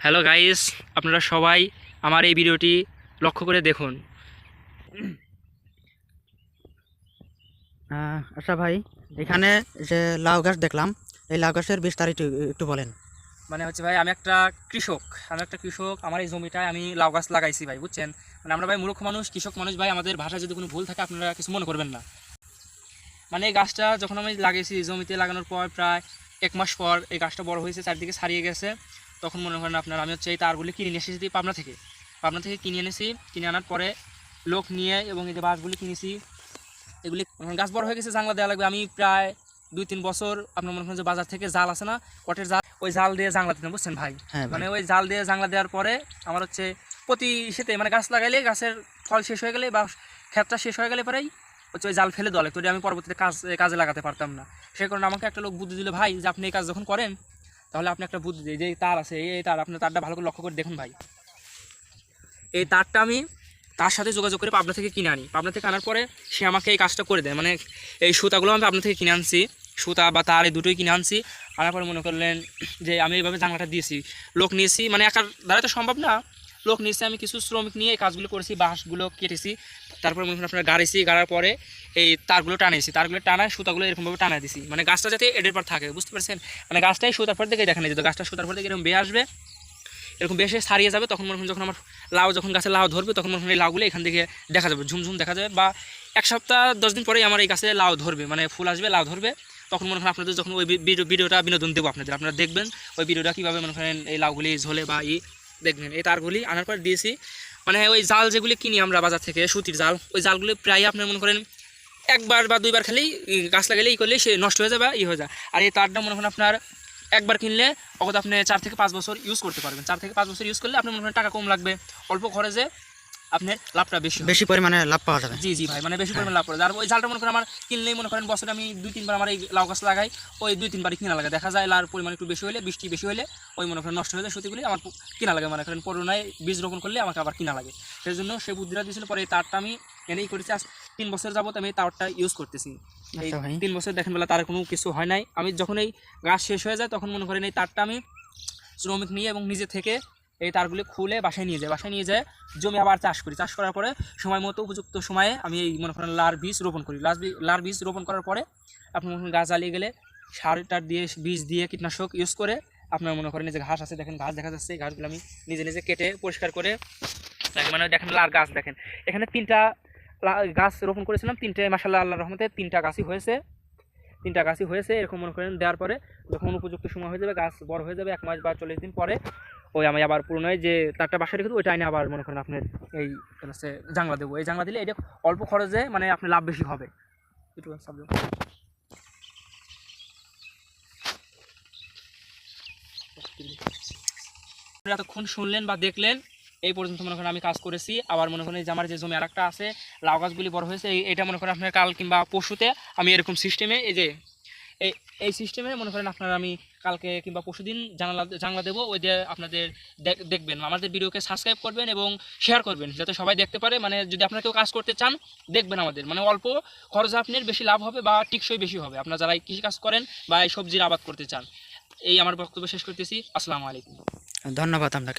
Hello guys, আপনারা সবাই আমার এই ভিডিওটি লক্ষ্য করে দেখুন। আচ্ছা ভাই, এখানে যে লাউ গাছ দেখলাম, এই লাউ গাছের বিস্তারিত একটু বলেন। মানে হচ্ছে ভাই, আমি একটা কৃষক। আমার এই জমিটায় আমি লাউ গাছ লাগাইছি ভাই, বুঝছেন। মানে আমরা ভাই মূর্খ মানুষ, কৃষক মানুষ ভাই, আমাদের ভাষায় যদি কোনো ভুল থাকে আপনারা কিছু মনে করবেন না। মানে এই গাছটা যখন আমি লাগিয়েছি, জমিতে লাগানোর পর প্রায় 1 মাস পর এই গাছটা বড় হয়েছে, চারদিকে ছাড়িয়ে গেছে। তখন মনে করেন আপনার আমি হচ্ছে এই তারগুলি কিনে নিয়ে এসেছি পাবনা থেকে কিনে এনেছি। কিনে আনার পরে লোক নিয়ে এবং এই যে বাঁশগুলি কিনেছি, এগুলি গাছ বড় হয়ে গেছে, জানলা দেওয়া লাগবে। আমি প্রায় 2-3 বছর আপনার মনে করেন যে বাজার থেকে জাল আছে না, কটের জাল, ওই জাল দিয়ে জানলা দিতাম, বুঝছেন ভাই। হ্যাঁ ভাই। মানে ওই জাল দিয়ে জানলা দেওয়ার পরে আমার হচ্ছে প্রতি শীতে মানে গাছ লাগাইলে গাছের ফল শেষ হয়ে গেলে বা ক্ষেতটা শেষ হয়ে গেলে পরেই হচ্ছে ওই জাল ফেলে দেওয়া লাগতো, আমি পরবর্তীতে কাজে লাগাতে পারতাম না। সেই কারণে আমাকে একটা লোক বুদ্ধি দিল, ভাই যে আপনি এই কাজ যখন করেন তাহলে আপনি একটা বুদ্ধি দিই, যে তার আছে এই তার, আপনার তারটা ভালো করে লক্ষ্য করে দেখুন ভাই। এই তারটা আমি তার সাথে যোগাযোগ করে পাবনা থেকে কিনে আনি। পাবনা থেকে আনার পরে সে আমাকে এই কাজটা করে দেয়। মানে এই সুতাগুলো আমি পাবনা থেকে কিনে আনছি, সুতা বা তার এই দুটোই কিনে আনছি। আনার পরে মনে করলেন যে আমি এইভাবে জানলাটা দিয়েছি, লোক নিয়েছি, মানে একার দ্বারা তো সম্ভব না, লোক নিয়েছি। আমি কিছু শ্রমিক নিয়ে এই কাজগুলো করেছি, বাঁশগুলো কেটেছি, তারপরে মনে করেন আপনার গাড়ার পরে এই তারগুলো টানিয়েছি, তারগুলো টানায় সুতাগুলো এরকমভাবে টানা দিছি, মানে গাছটা যাতে এডের পর থাকে, বুঝতে পারছেন। মানে গাছটাই সুতার পর থেকে দেখেন, যেহেতু গাছটা সুতার পর থেকে এরকম বেয়ে আসবে, এরকম বেশি ছাড়িয়ে যাবে, তখন মনে করেন যখন আমার যখন গাছে লাউ ধরবে, তখন মনে করেন এই লাউগুলো এখান থেকে দেখা যাবে, ঝুমঝুম দেখা যাবে। বা 1 সপ্তাহ 10 দিন পরেই আমার এই গাছে লাউ ধরবে, মানে ফুল আসবে, লাউ ধরবে। তখন মনে করেন আপনাদের যখন ওই ভিডিওটা বিনোদন দেবো আপনারা দেখবেন ওই ভিডিওটা কীভাবে মনে করেন এই লাউগুলি ঝোলে বা দেখবেন। এই তারগুলি আনার পর দিয়েছি, মানে ওই জাল যেগুলি কিনি আমরা বাজার থেকে, সুতির জাল, ওই জালগুলি প্রায় আপনার মনে করেন 1বার বা 2বার খালি গাছ লাগালে করলেই সে নষ্ট হয়ে যাবে, হয়ে যায়। আর এই তারটা মনে করেন আপনার 1বার কিনলে অগত আপনি 4 থেকে 5 বছর ইউজ করতে পারবেন। 4 থেকে 5 বছর ইউজ করলে আপনার মনে করেন টাকা কম লাগবে, অল্প খরচে আপনার লাভটা বেশি পরিমাণে লাভ পাওয়া যাবে। জি জি ভাই, মানে বেশি পরিমাণে লাভ করে। আর ওই জালটা মনে করেন আমার কিনলেই মনে করেন বছরে আমি 2-3 বার আমার এই লাউ গাছ লাগাই, ওই 2-3বারই কিনা লাগে। দেখা যায় লাউর পরিমাণ একটু বেশি হলে, বৃষ্টি বেশি হলে ওই মনে করেন নষ্ট হয়ে যায় সুতিগুলি, আমার কিনা লাগে। মনে করেন করোনায় বীজ রোপণ করলে আমাকে আবার কিনা লাগে। সেই জন্য সে বুদ্ধিটা দিয়েছিল। পরে এই তারটা আমি এনেই করেছি, আজ 3 বছর যাবত আমি এই তারটা ইউজ করতেছি। এই 3 বছর দেখেন বেলা তার কোনো কিছু হয় নাই। আমি যখন এই গাছ শেষ হয়ে যায় তখন মনে করেন এই তারটা আমি শ্রমিক নিয়ে এবং নিজে থেকে এই তারগুলি খুলে বাসায় নিয়ে যায় জমি আবার চাষ করি। চাষ করার পরে সময় মতো উপযুক্ত সময়ে আমি এই মনে করেন লার বীজ রোপণ করি। লার বীজ রোপণ করার পরে আপনি মনে করেন গাছ জ্বালিয়ে গেলে সার টার দিয়ে, বীজ দিয়ে, কীটনাশক ইউজ করে আপনার মনে করেন যে ঘাস আছে, দেখেন ঘাস দেখা যাচ্ছে, এই ঘাসগুলো আমি নিজে কেটে পরিষ্কার করে, মানে দেখেন লার গাছ দেখেন, এখানে 3টা গাছ রোপণ করেছিলাম, 3টে মাশাআল্লাহ আল্লাহর রহমতে 3টা গাছই হয়েছে। এরকম মনে করেন দেওয়ার পরে যখন উপযুক্ত সময় হয়ে যাবে, গাছ বড় হয়ে যাবে, 1 মাস বা 40 দিন পরে ওই আমি আবার পুরোনো যে তারটা বাসায় রেখে দেবো, ওইটা আবার মনে করেন আপনার এই হচ্ছে জাংলা দেবো। এই জাংলা দিলে এটা অল্প খরচে মানে আপনার লাভ বেশি হবে। এতক্ষণ শুনলেন বা দেখলেন, এই পর্যন্ত মনে করেন আমি কাজ করেছি। আবার মনে করেন যে আমার যে জমি আরেকটা আছে, লাউ গাছগুলি বড় হয়েছে, এটা মনে করেন আপনার কাল কিংবা পরশুতে আমি এরকম সিস্টেমে এই যে এই সিস্টেমে মনে করেন আপনারা আমি কালকে কিংবা পরশুদিন জানলা দেবো। ওই দিয়ে আপনাদের দেখবেন, আমাদের ভিডিওকে সাবস্ক্রাইব করবেন এবং শেয়ার করবেন যাতে সবাই দেখতে পারে। মানে যদি আপনারা কেউ কাজ করতে চান দেখবেন আমাদের, মানে অল্প খরচে আপনার বেশি লাভ হবে বা টিকসই বেশি হবে, আপনারা যারা কৃষি কাজ করেন বা এই সবজির আবাদ করতে চান। এই আমার বক্তব্য শেষ করতেছি। আসসালামু আলাইকুম। ধন্যবাদ আপনাকে।